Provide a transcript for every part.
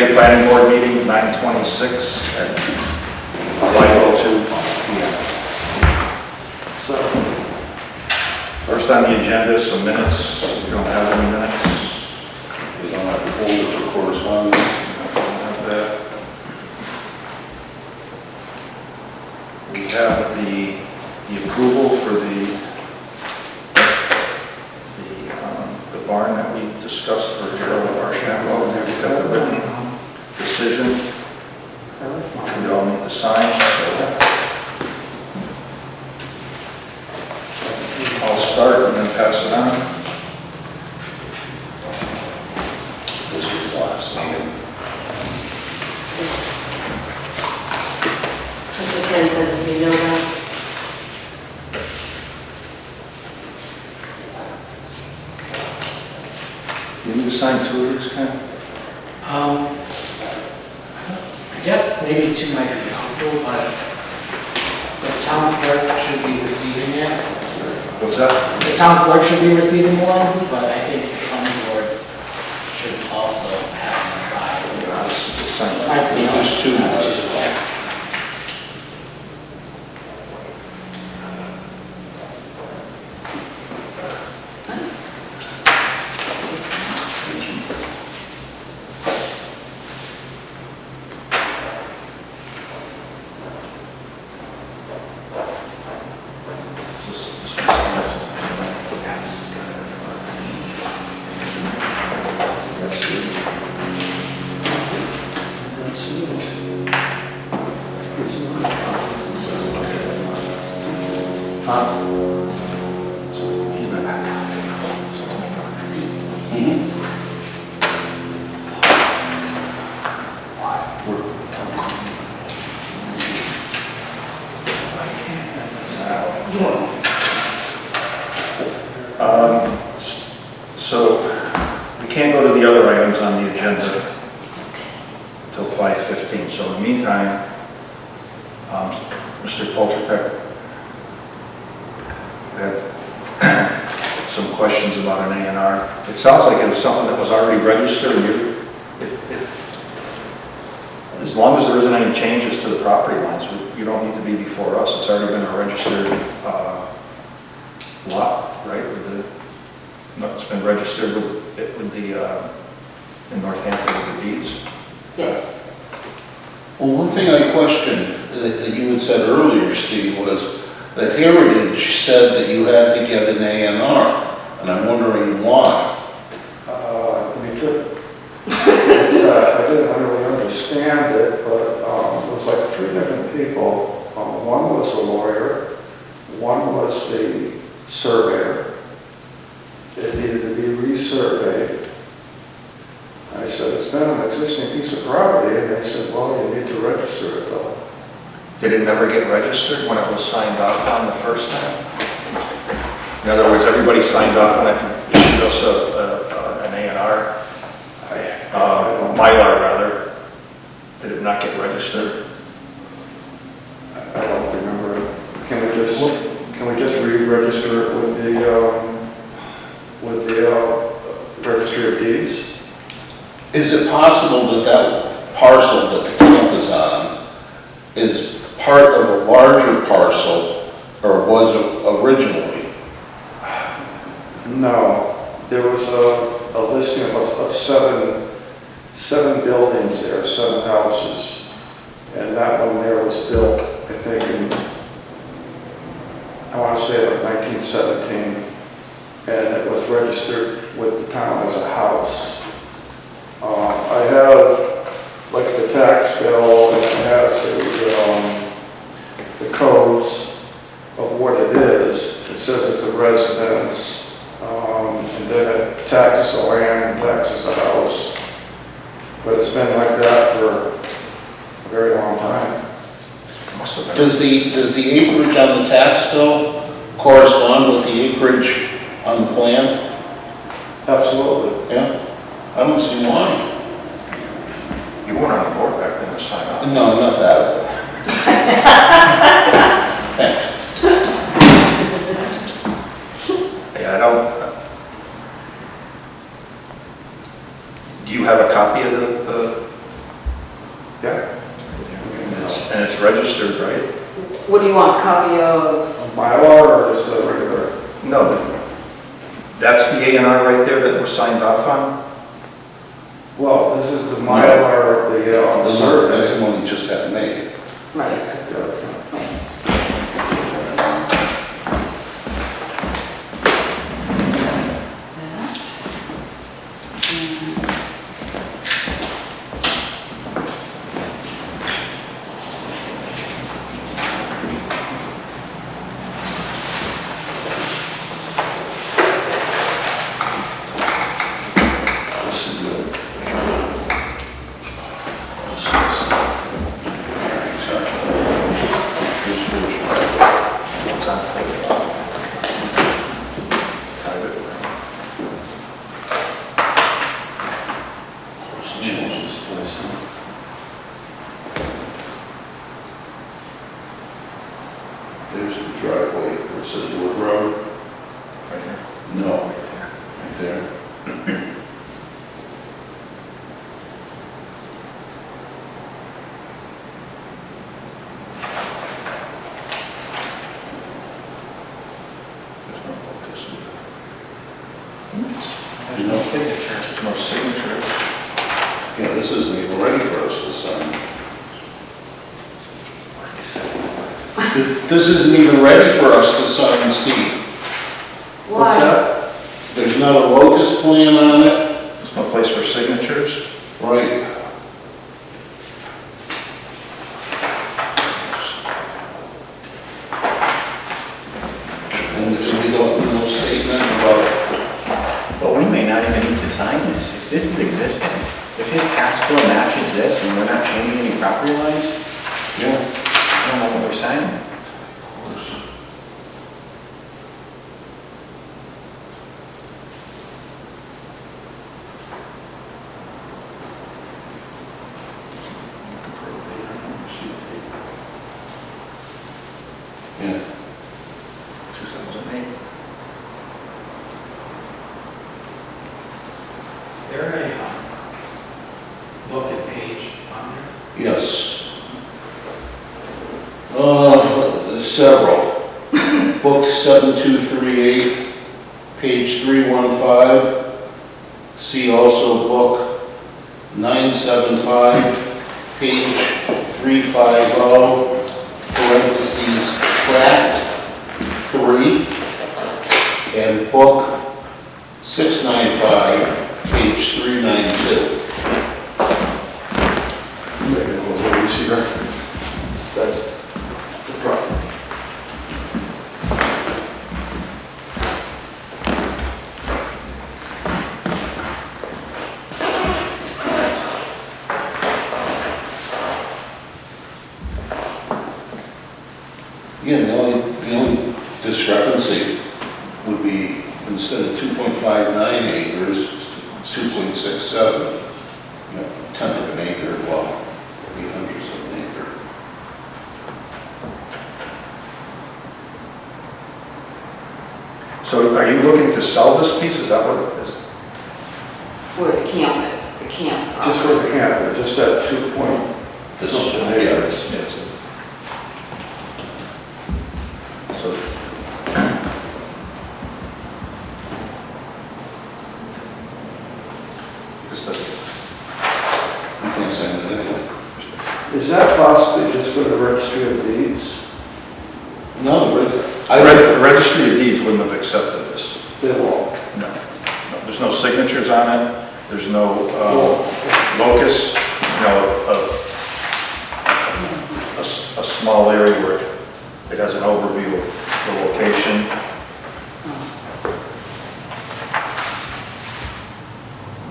Granby Planning Board meeting, 9/26 at 5:02 p.m. First on the agenda, some minutes. We don't have any minutes. We don't have the folder for correspondence. We don't have that. We have the approval for the barn that we discussed for Gerald Marshambo. We've got the written decision, which we all need to sign. So I'll start and then pass it on. This was the last meeting. Mr. Ken says we know that. You need to sign two of these, Ken? I guess maybe two might be helpful, but the town clerk should be receiving it. What's that? The town clerk should be receiving one, but I think the planning board should also have them Sign. signed. There's two. So we can't go to the other items on the agenda until 5:15. So in the meantime, Mr. Polterpeck had some questions about an A&R. It sounds like it was something that was already registered. And as long as there isn't any changes to the property lines, you don't need to be before us. It's already been a registered lot, right? No, it's been registered with the in Northampton with the deeds. Yes. Well, one thing I questioned that you had said earlier, Steve, was that Heritage said that you had to get an A&R, and I'm wondering why. Me too. I didn't really understand it, but it was like three different people. One was a lawyer, one was the surveyor. It needed to be resurveyed. I said, it's been an existing piece of property, and they said, well, you need to register it though. Did it never get registered when it was signed off on the first time? In other words, everybody signed off on it, issued us an A&R, Mylar rather. Did it not get registered? I don't remember. Can we just re-register it with the Registry of Deeds? Is it possible that that parcel that the camp is on is part of a larger parcel, or was it originally? No, there was a listing of seven buildings there, 7 houses, and that one there was built, I think, in, I want to say like 1917, and it was registered with the town as a house. I have like the tax bill, and it has the codes of what it is. It says it's a residence, and then it taxes the land and taxes the house. But it's been like that for a very long time. Must have been. Does the acreage on the tax bill correspond with the acreage on the plan? Absolutely. Yeah? I don't see why. You weren't on the board back then to sign off. No, not that. Thanks. Yeah, I don't. Do you have a copy of the registered, right? What do you want, a copy of? Mylar or just a regular? No, that's the A&R right there that was signed off on? Well, this is the Mylar of the That's survey. the one you just had made. Right. This is good. It's on private. Change this place. There's the driveway, where it says Wood Road. Right here. No, right there. There's no focus. There's no signatures. There's no signature. Yeah, this isn't even ready for us to sign. This isn't even ready for us to sign, Steve. What's Why? that? There's not a locus plan on it. There's no place for signatures. Right. And we don't, no statement about, But we may not even need to sign this. If this is existing, if his tax bill matches this and we're not changing any property lines, yeah. I don't know what we're signing. Yeah. 2008. Is there a book and page on there? Yes. Several. Book 7238, page 315. See also book 975, page 350, parentheses, tract 3, and book 695, page 392. Make it a little easier. That's the problem. Again, the only discrepancy would be instead of 2.59 acres, 2.67, you know, tenth of an acre, well, 800ths of an acre. So are you looking to sell this piece? Is that what it is? Where the camp is, the camp. Just for the camp, just that 2 point This- something yeah. acres. Yes. So, this is, You can't say that anyway. Is that possibly just for the registry of deeds? No, really. the registry of deeds wouldn't have accepted this. They won't. No. No, there's no signatures on it. There's no locus, you know, a small area where it has an overview of the location.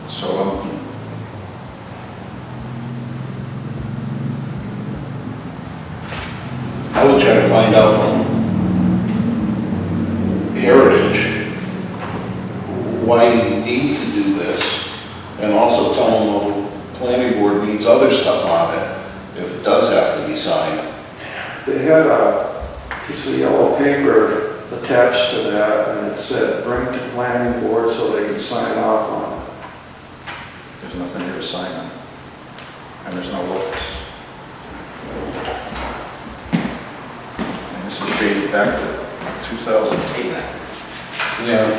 So, I would try to find out from Heritage why you need to do this, and also tell them, well, the planning board needs other stuff on it, if it does have to be signed. They had a piece of yellow paper attached to that, and it said, bring to planning board so they can sign off on it. there's nothing here to sign on. And there's no locus. date back to 2008. Yeah.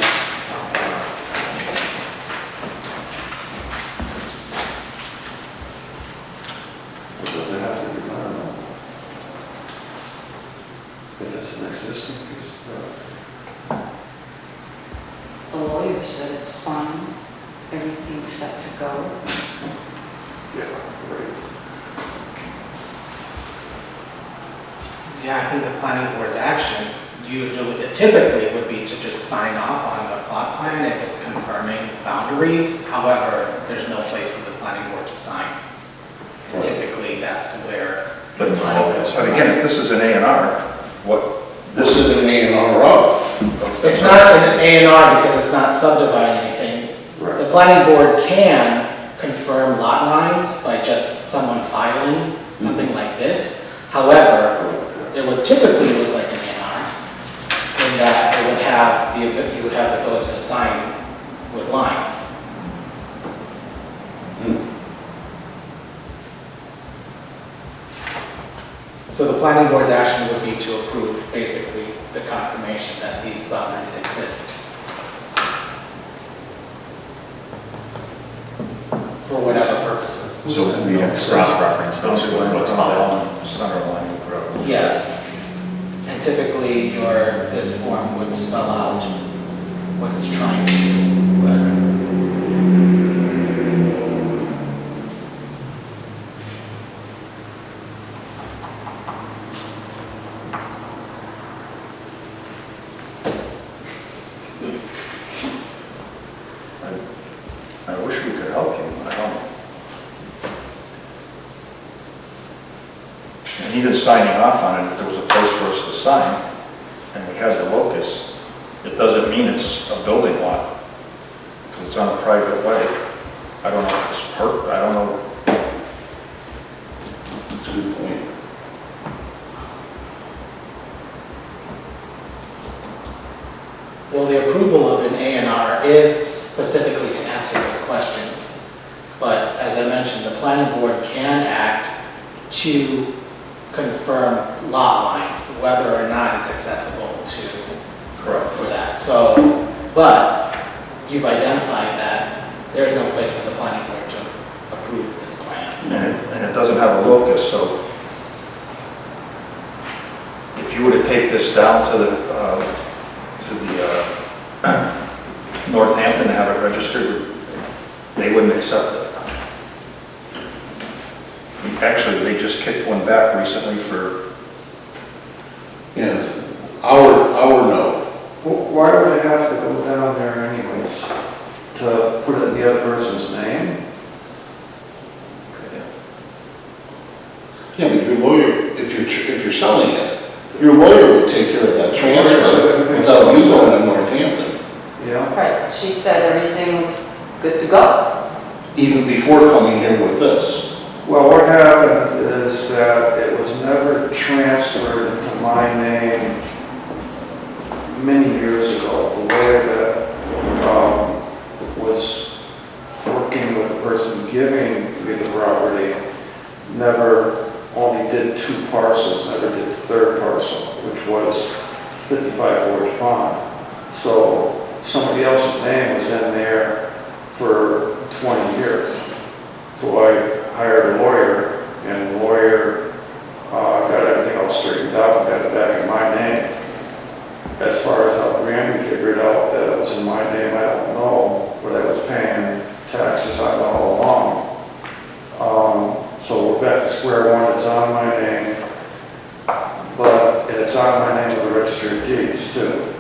Or does it have to be done? If it's an existing piece of property. The lawyer said it's fine, everything's set to go. Yeah, right. Yeah, I think the planning board's action typically would be to just sign off on the plot plan if it's confirming boundaries. However, there's no place for the planning board to sign. And typically, that's where. But again, if this is an A and R, what, This is an A and R up. It's not an A and R because it's not subdividing anything. Right. The planning board can confirm lot lines by just someone filing something like this. However, it would typically look like an A and R in that it would have you would have the ability to sign with lines. So the planning board's action would be to approve basically the confirmation that these lot lines exist. For whatever purposes. So we have to cross-reference those with what's filed. Center line of road. Yes. And typically this form would spell out what it's trying to do. I wish we could help you, I don't. And even signing off on it, if there was a place for us to sign, and we had the locus, it doesn't mean it's a building lot, because it's on a private way. I don't know if it's I don't know. That's a good point. Well, the approval of an A and R is specifically to answer those questions. But as I mentioned, the planning board can act to confirm lot lines, whether or not it's accessible Correct. for that. So, but you've identified that there's no place for the planning board to approve this plan. And it doesn't have a locus, so if you were to take this down to the Northampton to have it registered, they wouldn't accept it. Actually, they just kicked one back recently for, Yeah, our no. Why would they have to go down there anyways? To put it in the other person's name? Yeah, but your lawyer, if you're selling it, your lawyer would take care of that transfer without you going to Northampton, Yeah. Right, she said everything was good to go. even before coming here with this. Well, what happened is that it was never transferred into my name many years ago. The lawyer that was working with the person giving me the property never only did 2 parcels, never did the 3rd parcel, which was 55 Forge Pond. So somebody else's name was in there for 20 years. So I hired a lawyer, and the lawyer got everything all straightened out and got it back in my name. As far as how Granby figured out that it was in my name, I don't know, but I was paying taxes on it all along. So we're back to square one, it's on my name, but it's on my name with the registry of deeds too.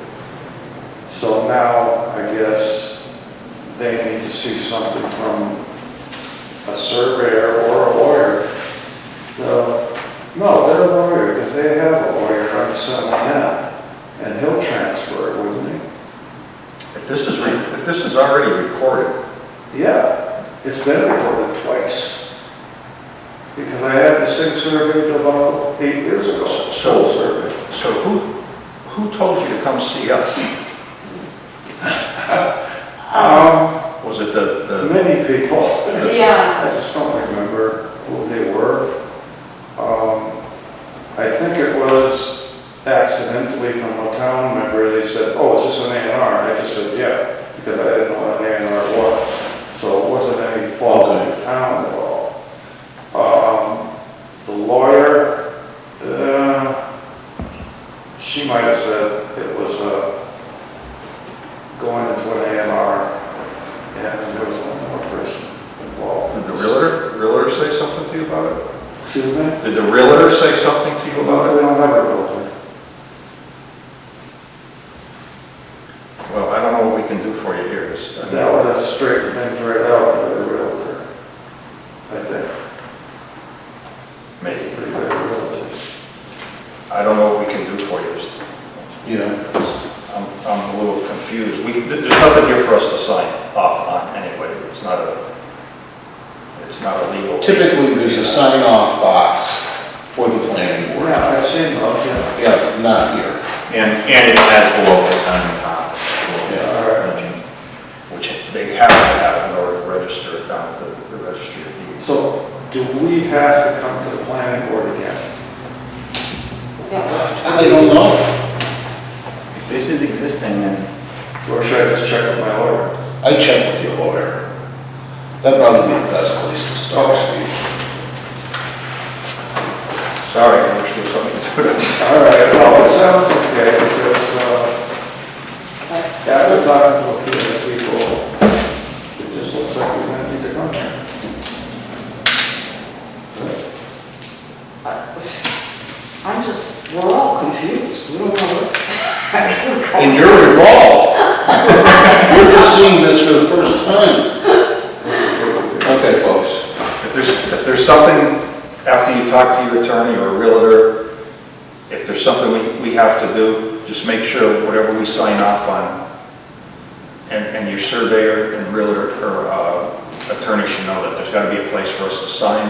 So now, I guess, they need to see something from a surveyor or a lawyer. No, they're a lawyer, because they have a lawyer on the and he'll transfer it, wouldn't he? if this is already recorded, Yeah, it's been recorded twice. Because I had the SIG surveyed about 8 years ago, So- full survey. so who told you to come see us? Was it the Many people. Yeah. I just don't remember who they were. I think it was accidentally they said, oh, is this an A&R? And I just said, yeah, because I didn't know what an A&R was. So it wasn't any fault of the town at all. The lawyer, she might have said it was going into an A&R, and there was one more person involved. Did the realtor say something to you about it? Excuse me? Did the realtor say something to you about We it? don't have a realtor. Well, I don't know what we can do for you here. That would have straightened things right out with the realtor, I think. Maybe. Pretty good realtor. I don't know what we can do for you. Yeah. I'm a little confused. There's nothing here for us to sign off on anyway. It's not a legal. Typically, there's a sign-off box for the planning board. Yeah, I've seen those, yeah. Yeah, not here. And it has the locus on the top. Yeah. All right. Which they have to have in order to register it down at the registry of deeds. So, do we have to come to the planning board again? I don't know. If this is existing, then Or should I just check with my lawyer? I check with your lawyer. That'd probably be the best place to start, Steve. Sorry, I wish there was something to do with it. All right, well, it sounds okay, because, after talking to a few other people, it just looks like we're gonna need to come there. we're all confused. We don't know what. And you're involved. You're just seeing this for the first time. Okay, folks. If there's something, after you talk to your attorney or a realtor, if there's something we have to do, just make sure whatever we sign off on, and your surveyor and realtor or attorney should know that there's got to be a place for us to sign,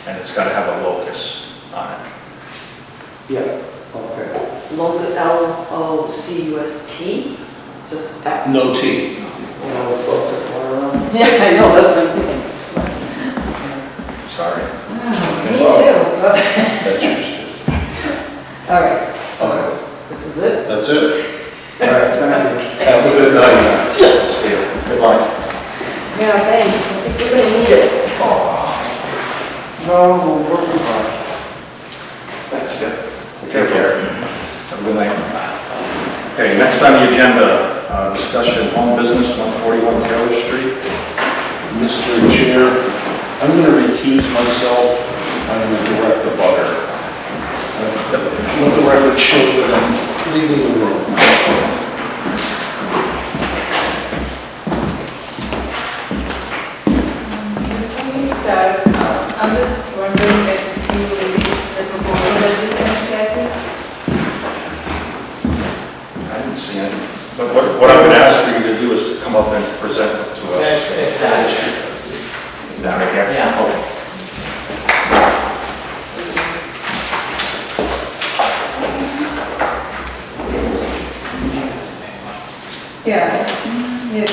and it's got to have a locus on it. Yeah, okay. L-O-C-U-S-T, just X. No T. One of those folks that fly around? Yeah, I know, that's what I'm thinking. Sorry. Me too. That's yours. All right, Okay, this is it? that's it. All right, thank you. Have a good night. See you. Goodbye. Yeah, thanks, I think we're gonna need it. No, we'll work on it. That's good. Take care. Have a good night. Okay, next on the agenda, discussion home business, 141 Taylor Street. Mr. Chair, I'm going to recuse myself. I'm the direct abutter. Let the record show that I'm leaving the room. Before we start, I'm just wondering if you received the proposal that we sent to Kathy? I didn't see any. But what I'm going to ask for you to do is to come up and present it to us. It's down here. It's down right here? Yeah. Okay. Yeah. Yes.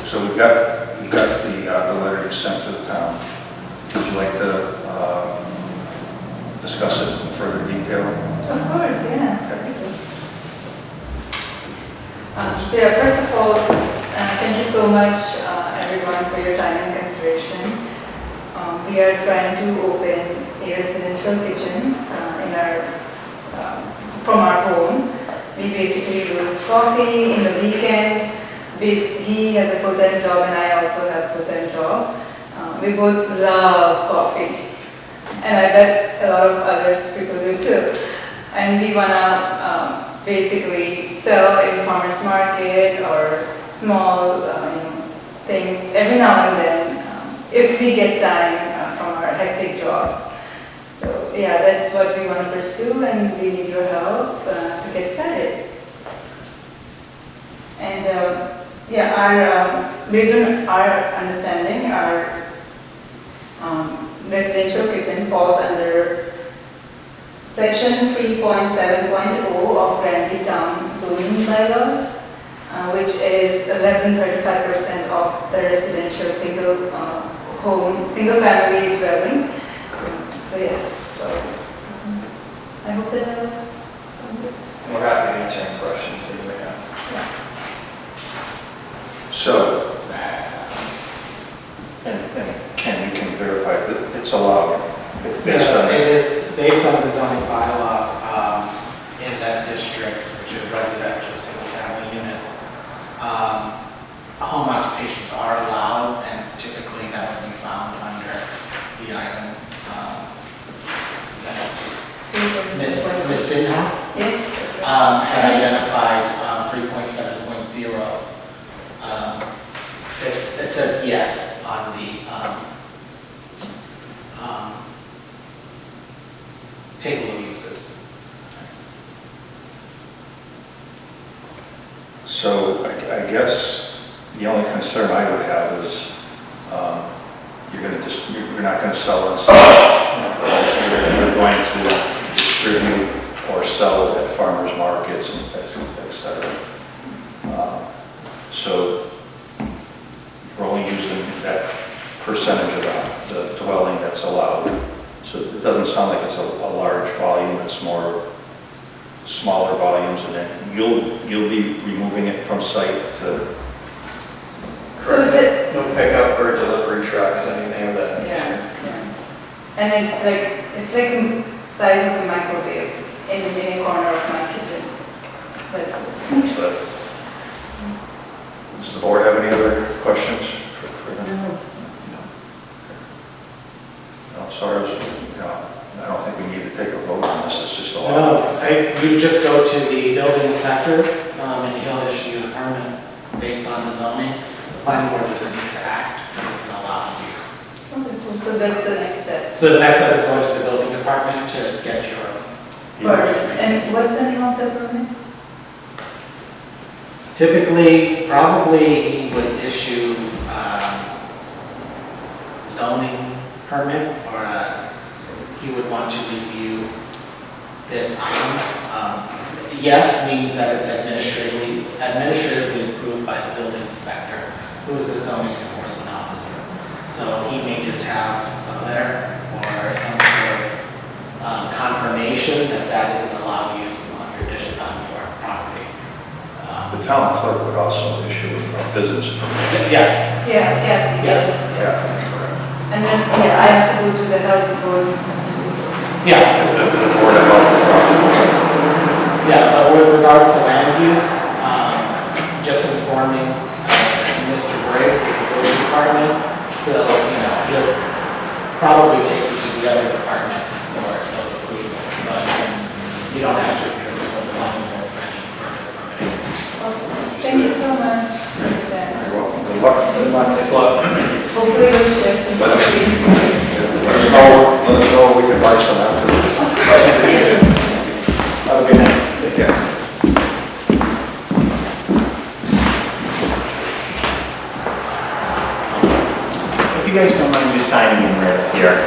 So we've got the letter you sent to the town. Would you like to discuss it in further detail? Of course, yeah. So yeah, first of all, thank you so much, everyone, for your time and consideration. We are trying to open a residential kitchen from our home. We basically used coffee in the weekend. He has a full-time job and I also have a full-time job. We both love coffee. And I bet a lot of others people do too. And we wanna basically sell in farmers market or small things every now and then if we get time from our hectic jobs. So yeah, that's what we want to pursue and we need your help to get started. And based on our understanding, our residential kitchen falls under Section 3.7.0 of Granby Town zoning bylaws, which is less than 35% of the residential single family dwelling. So yes, so I hope that helps. We're happy to answer any questions that you may have. So, and Ken, you can verify that it's allowed based on. It is based on the zoning bylaw in that district, which is residential single-family units. Home occupations are allowed, and typically that would be found under the item that Ms. Sinha Yes. had identified 3.7.0. It says yes on the table of uses. So I guess the only concern I would have is you're not going to sell and sell. You're going to distribute or sell at farmers markets and et cetera. So we're only using that percentage of the dwelling that's allowed. So it doesn't sound like it's a large volume, it's more smaller volumes, and then you'll be removing it from site to. So is it? No pickup or delivery trucks, anything of that nature. Yeah. And it's like the size of a microwave in a corner of my kitchen. That's it. So, does the board have any other questions for them? No. No, sorry, I don't think we need to take a vote on this, it's just a law. No, you just go to the building inspector and he'll issue the permit based on the zoning. The planning board doesn't need to act, but it's an allowed use. Okay, cool. So that's the next step. So the next step is going to the building department to get your. And what's the name of the permit? Typically, probably he would issue zoning permit, or he would want to review this item. Yes means that it's administratively approved by the building inspector, who is the zoning enforcement officer. So he may just have a letter or some sort of confirmation that that is an allowed use on your property. The town clerk would also issue a business permit. Yes. Yeah, yes. Yeah. And then, I have to go to the health board. Yeah. The board of health. Yeah, but with regards to land use, just informing Mr. Briggs, the building department, he'll probably take you to the other department for those approvals, but you don't have to appear before the planning board for any further permitting. Awesome. Thank you so much. You're welcome. Good luck. Good luck. Thanks a lot. Hopefully we'll share some. Let us know we can buy some afterwards. Have a good night. Take care. If you guys don't mind just signing in right up here.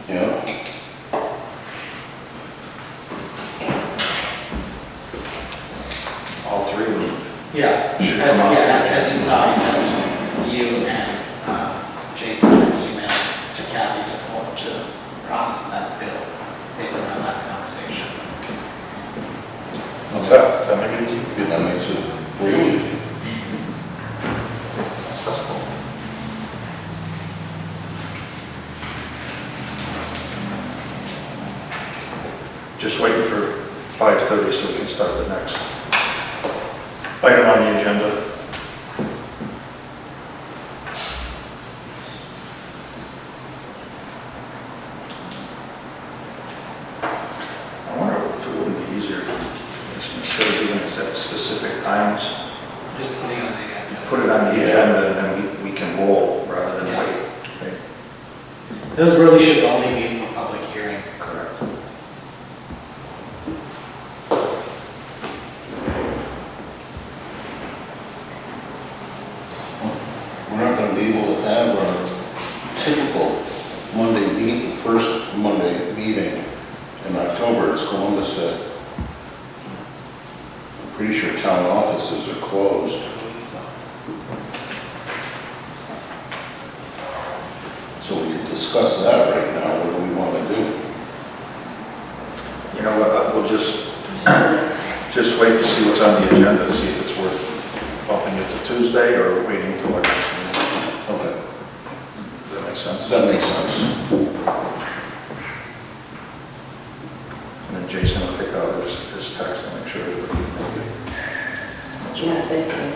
Yeah, All three of them. Yes, Should come out. as you saw, I sent you and Jason an email to Kathy to process that bill based on our last conversation. Does that make it easy? yeah, that makes it really easy. Just waiting for 5:30 so we can start the next item on the agenda. I wonder if it wouldn't be easier if instead of doing this at specific times, Just putting on the agenda. put it on the Yeah. agenda and then we can roll rather than Yeah. wait. Okay. Those really should only be for public hearings. Correct. We're not gonna be able to have our typical first Monday meeting in October. It's Columbus Day. I'm pretty sure town offices are closed. So we could discuss that right now. What do we want to do? You know what, we'll just wait to see what's on the agenda, see if it's worth bumping it to Tuesday or waiting till our next meeting. Okay. Does that make sense? That makes sense. And then Jason will pick out his text and make sure everybody can make it. That's Yeah, all. thank you.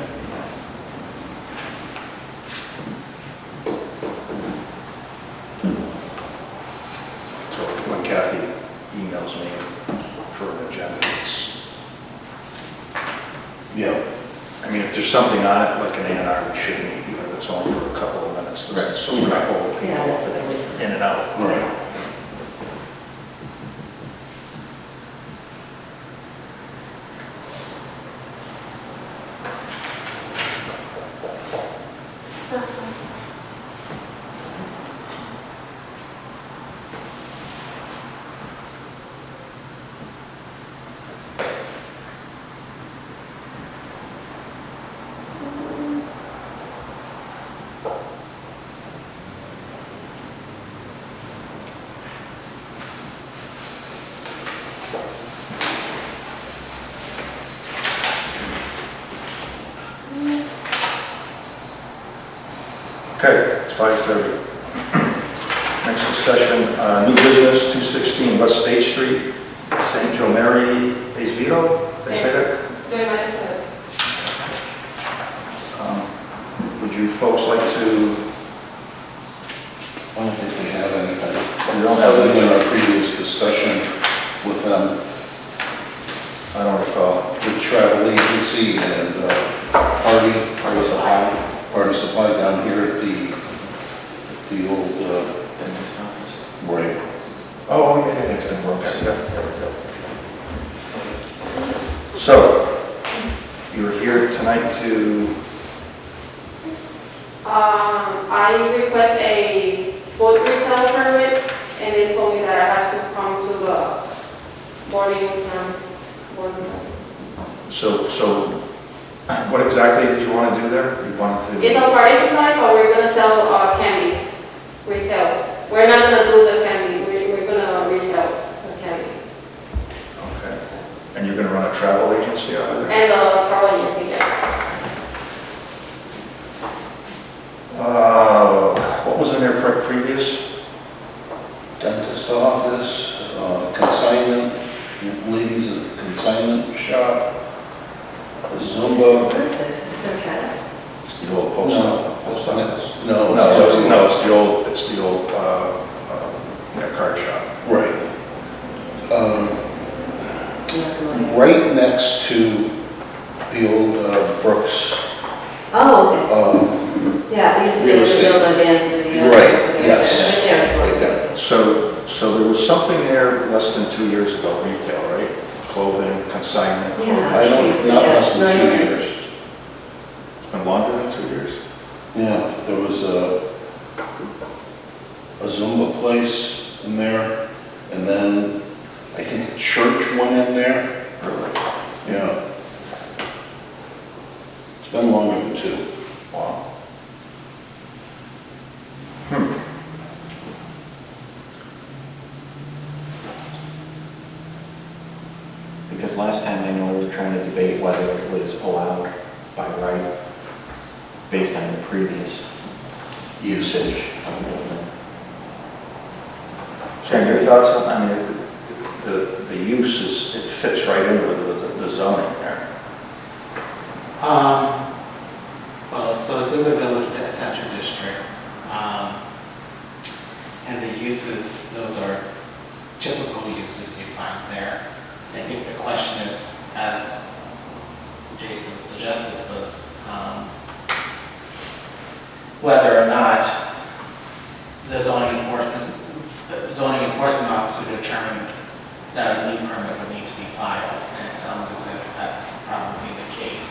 So when Kathy emails me for an agenda, Yeah. I mean, if there's something on it, like an A&R, we should meet, even if it's only for a couple of minutes. Right. So we're not holding people Yeah, that's what I would. in and out. Right. Okay, it's 5:30. Next discussion, new business, 216 West State Street, St. Joe Mary, Esvito, did I say that? Very much so. Would you folks like to, I don't think we have anything. you don't have Other than any, our previous discussion with them, I don't recall. the travel agency and Party Supply down here at the old, right. Oh, yeah, it's in Brooks, yeah, there we go. So, you're here tonight to, I request a boat resale permit, and they told me that I have to come to the boarding so what exactly did you want to do there? You wanted to? It's a party supply, but we're gonna sell candy, retail. We're not gonna do the candy, we're gonna resell the candy. Okay. And you're going to run a travel agency out of there? And the travel agency, yeah. What was in there previous? Dentist office, consignment, ladies consignment shop, Zumba. It's the old post office. No, No, it's the old card shop. Right. Right next to the old Brooks. Oh, okay. Yeah, I used to be real able to estate. build on Dan's video. Right, yes. Right there. Right there. So there was something there less than 2 years ago, retail, right? Clothing, consignment. Yeah. I don't, not less than Right. 2 years. It's been longer than 2 years? Yeah, there was a Zumba place in there, and then I think a church went in there. Really? Yeah. It's been longer than 2. Wow. Because last time I know we were trying to debate whether it was allowed by right based on the previous usage of the building. Ken, your thoughts on, I mean, the use is, it fits right in with the zoning there. Well, so it's in the village center district. And the uses, those are typical uses you find there. I think the question is, as Jason suggested, was whether or not the zoning enforcement officer determined that a new permit would need to be filed, and it sounds as if that's probably the case.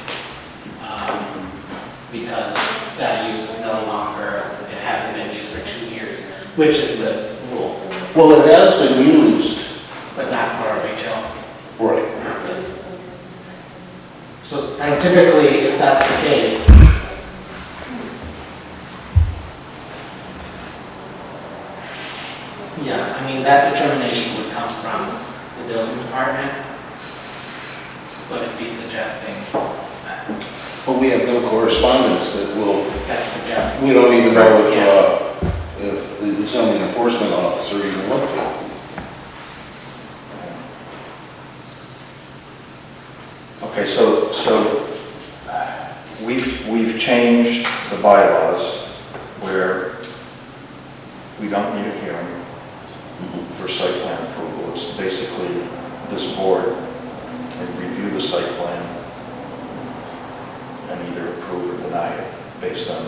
Because that use is no longer, it hasn't been used for 2 years, which is the rule, Well, it has been used. but not for a retail Right. purpose. So, and typically, if that's the case, yeah, I mean, that determination would come from the building department. But if he's suggesting that, But we have no correspondence that will, that suggests. we don't even know Yeah. if the zoning enforcement officer even looked at it. Okay, so we've changed the bylaws where we don't need a hearing for site plan approval. It's basically this board can review the site plan and either approve or deny it based on,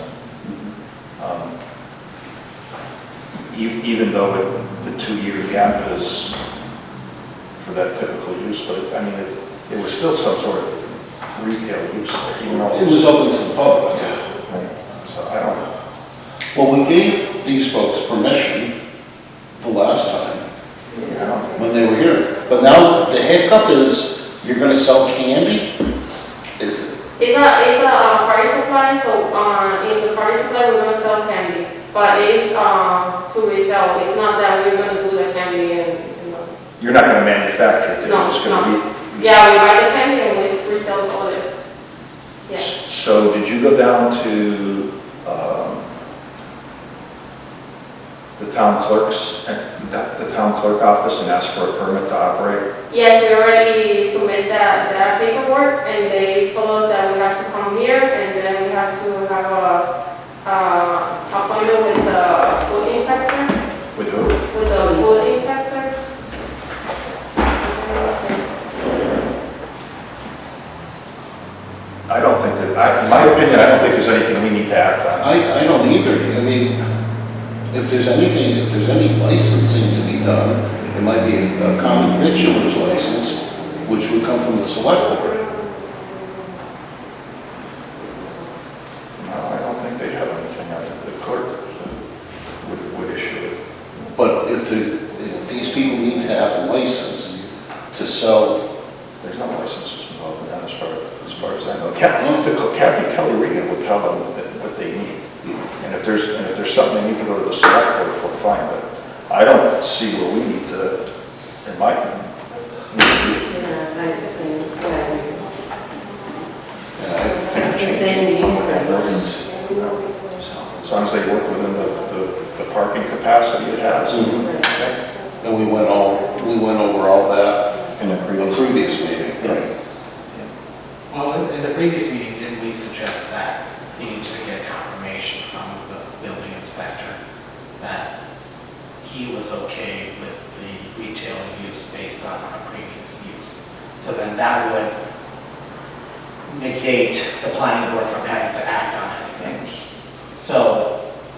even though the 2-year gap is for that typical use, but I mean, it was still some sort of retail use there, even though It was open to the public. Right. So I don't, Well, we gave these folks permission the last time I don't, when they were here. But now the hiccup is you're going to sell candy? Is It's a party supply, so in the party supply, we're gonna sell candy, but it's to resell. It's not that we're gonna do the candy and, you know. you're not gonna manufacture it, No, you're just gonna no. be. Yeah, we buy the candy and we resell all it. Yeah. So did you go down to the town clerk's, the town clerk office and ask for a permit to operate? Yes, we already submitted that paperwork, and they told us that we have to come here, and then we have to have a appointment with the food inspector, With who? with the food inspector. I don't think that, in my opinion, I don't think there's anything we need to act on. I don't either. I mean, if there's anything, if there's any licensing to be done, it might be a common victualer's license, which would come from the select board. No, I don't think they have anything, the clerk would issue it. But if these people need to have a license to sell, There's no licenses involved in that as far as I know. Kathy Kelly Regan would tell them what they need. And if there's something they need to go to the select board for, fine, but I don't see where we need to, in my opinion. As long as they work within the parking capacity it has. and we went over all that In the in a previous. previous meeting. Right. Well, in the previous meeting, didn't we suggest that he needs to get confirmation from the building inspector that he was okay with the retail use based on our previous use? So then that would negate the planning board from having to act on anything. So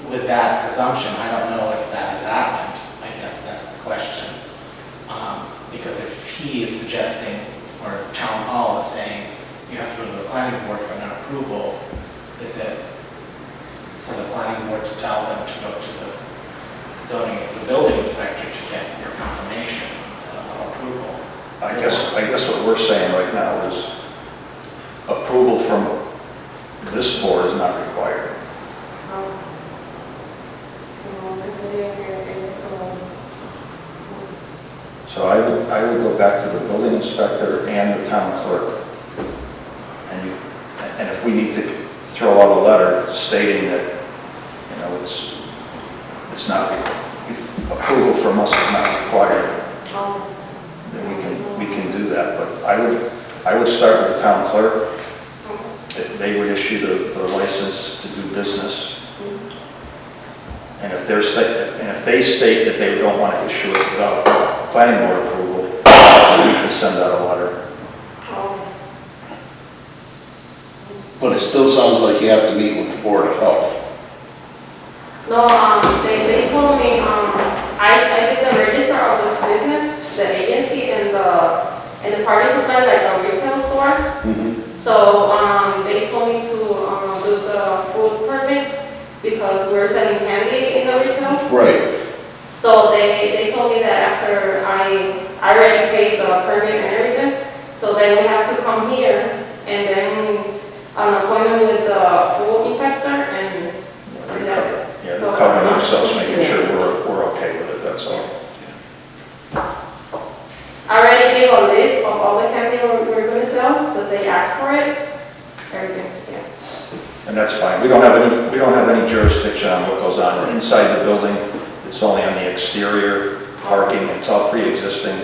with that presumption, I don't know if that has happened. I guess that's the question. Because if he is suggesting, or town hall is saying, you have to go to the planning board for an approval, is it for the planning board to tell them to go to the zoning, the building inspector to we're saying right now is approval from this board is not required. So I would go back to the building inspector and the town clerk. And if we need to throw out a letter stating that, you know, it's not, approval from us is not required, then we can do that. But I would start with the town clerk. They would issue the license to do business. And if they state that they don't want to issue it without planning board approval, we can send out a letter. But it still sounds like you have to meet with the Board of Health. No, they told me, I did the register of the business, the agency, and the party supply, like a retail store. So, they told me to, do the food permit because we're selling candy in the retail. Right. So they told me that after I already paid the permit and everything, so then we have to come here and then an appointment with the food inspector and Yeah, they're covering themselves, making sure we're okay with it, that's all. I already gave a list of all the candy we're going to sell, so they asked for it, everything, yeah. And that's fine. We don't have any jurisdiction on what goes on inside the building. It's only on the exterior parking. It's all pre-existing.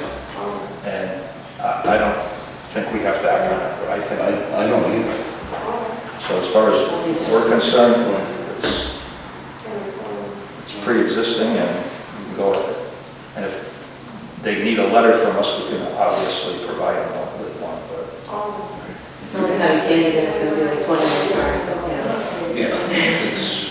And I don't think we have to act on it, but I think, I don't either. so as far as we're concerned, it's pre-existing and we can go with it. And if they need a letter from us, we can obviously provide them with one, but. So we're not kidding, it's going to be like 20 minutes. Yeah, it's,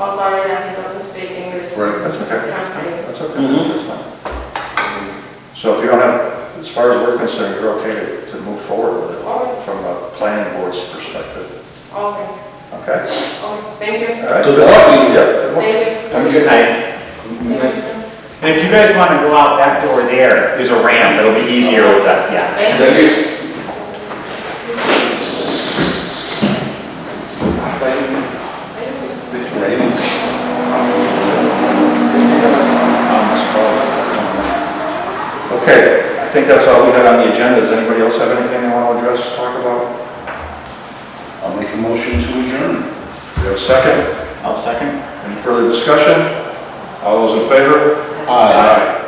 Oh, sorry that he doesn't speak English. Right. That's okay. Translate. That's okay. That's fine. So if you don't have, as far as we're concerned, you're okay to move forward with it from a planning board's perspective. Okay, Okay? thank you. All right. Good luck. Yeah. Thank you. Have a good night. And if you guys want to go out that door there, there's a ramp, it'll be easier with that, yeah. Thank you. it's raining. Okay, I think that's all we had on the agenda. Does anybody else have anything they want to address, talk about? I'll make a motion to adjourn. Do you have a second? I'll second. Any further discussion? All those in favor? Aye.